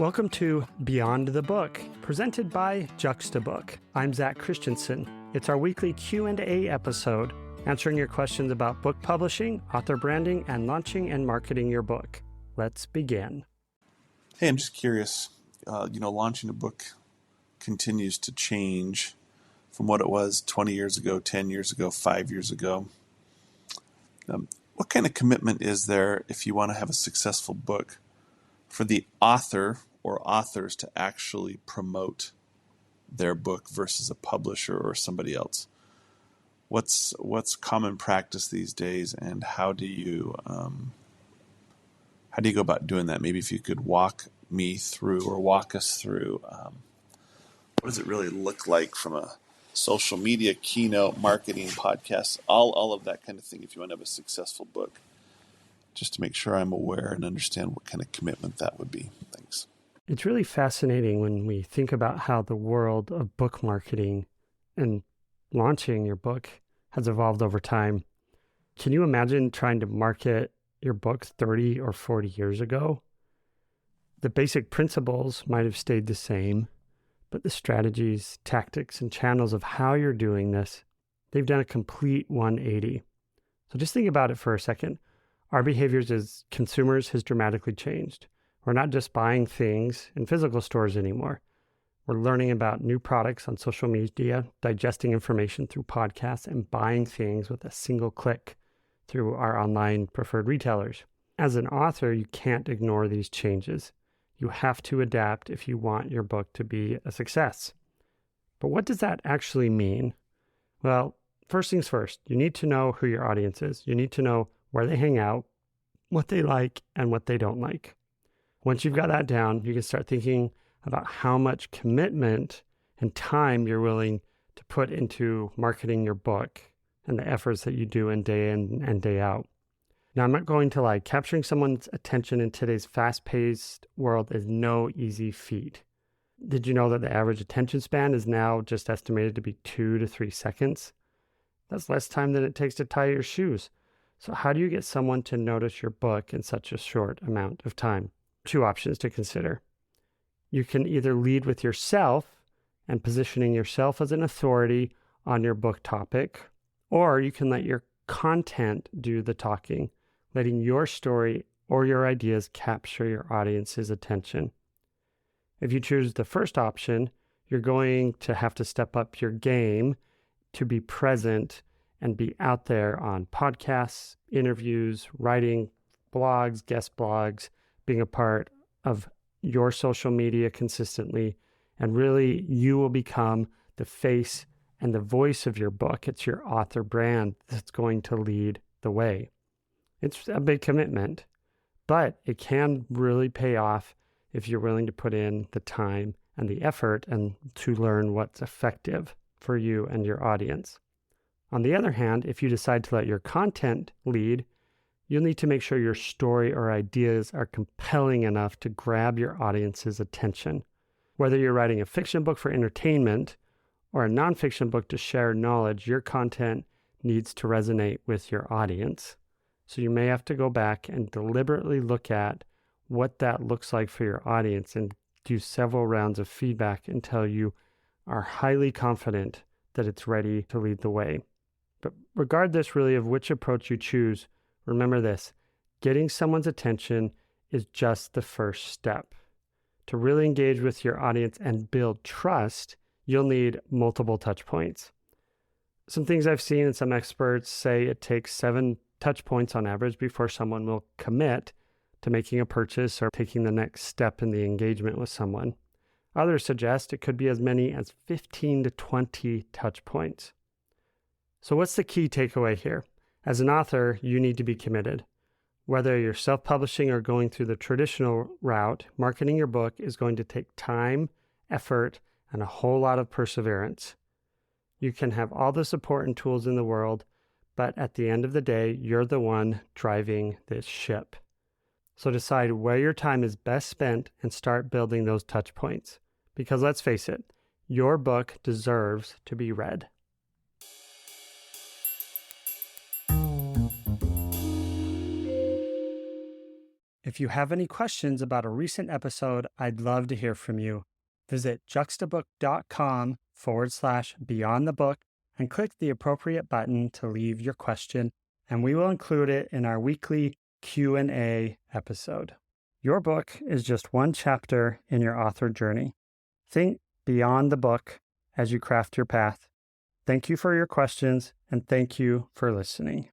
Welcome to Beyond the Book, presented by Juxtabook. I'm Zach Christensen. It's our weekly Q&A episode, answering your questions about book publishing, author branding, and launching and marketing your book. Let's begin. Hey, I'm just curious, launching a book continues to change from what it was 20 years ago, 10 years ago, 5 years ago. What kind of commitment is there if you want to have a successful book for the author or authors to actually promote their book versus a publisher or somebody else? What's common practice these days, and how do you go about doing that? Maybe if you could walk us through what does it really look like from a social media, keynote, marketing, podcast, all of that kind of thing if you want to have a successful book, just to make sure I'm aware and understand what kind of commitment that would be. Thanks. It's really fascinating when we think about how the world of book marketing and launching your book has evolved over time. Can you imagine trying to market your book 30 or 40 years ago? The basic principles might have stayed the same, but the strategies, tactics, and channels of how you're doing this, they've done a complete 180. So just think about it for a second. Our behaviors as consumers has dramatically changed. We're not just buying things in physical stores anymore. We're learning about new products on social media, digesting information through podcasts, and buying things with a single click through our online preferred retailers. As an author, you can't ignore these changes. You have to adapt if you want your book to be a success. But what does that actually mean? Well, first things first, you need to know who your audience is. You need to know where they hang out, what they like, and what they don't like. Once you've got that down, you can start thinking about how much commitment and time you're willing to put into marketing your book and the efforts that you do in and day out. Now, I'm not going to lie, capturing someone's attention in today's fast-paced world is no easy feat. Did you know that the average attention span is now just estimated to be 2 to 3 seconds? That's less time than it takes to tie your shoes. So how do you get someone to notice your book in such a short amount of time? 2 options to consider. You can either lead with yourself and positioning yourself as an authority on your book topic, or you can let your content do the talking, letting your story or your ideas capture your audience's attention. If you choose the first option, you're going to have to step up your game to be present and be out there on podcasts, interviews, writing, blogs, guest blogs, being a part of your social media consistently, and really you will become the face and the voice of your book. It's your author brand that's going to lead the way. It's a big commitment, but it can really pay off if you're willing to put in the time and the effort and to learn what's effective for you and your audience. On the other hand, if you decide to let your content lead, you'll need to make sure your story or ideas are compelling enough to grab your audience's attention. Whether you're writing a fiction book for entertainment or a nonfiction book to share knowledge, your content needs to resonate with your audience. So you may have to go back and deliberately look at what that looks like for your audience and do several rounds of feedback until you are highly confident that it's ready to lead the way. But regardless really of which approach you choose, remember this: getting someone's attention is just the first step. To really engage with your audience and build trust, you'll need multiple touch points. Some things I've seen and some experts say it takes 7 touch points on average before someone will commit to making a purchase or taking the next step in the engagement with someone. Others suggest it could be as many as 15 to 20 touch points. So what's the key takeaway here? As an author, you need to be committed. Whether you're self-publishing or going through the traditional route, marketing your book is going to take time, effort, and a whole lot of perseverance. You can have all the support and tools in the world, but at the end of the day, you're the one driving this ship. So decide where your time is best spent and start building those touch points. Because let's face it, your book deserves to be read. If you have any questions about a recent episode, I'd love to hear from you. Visit juxtabook.com/beyond the book and click the appropriate button to leave your question, and we will include it in our weekly Q&A episode. Your book is just one chapter in your author journey. Think beyond the book as you craft your path. Thank you for your questions, and thank you for listening.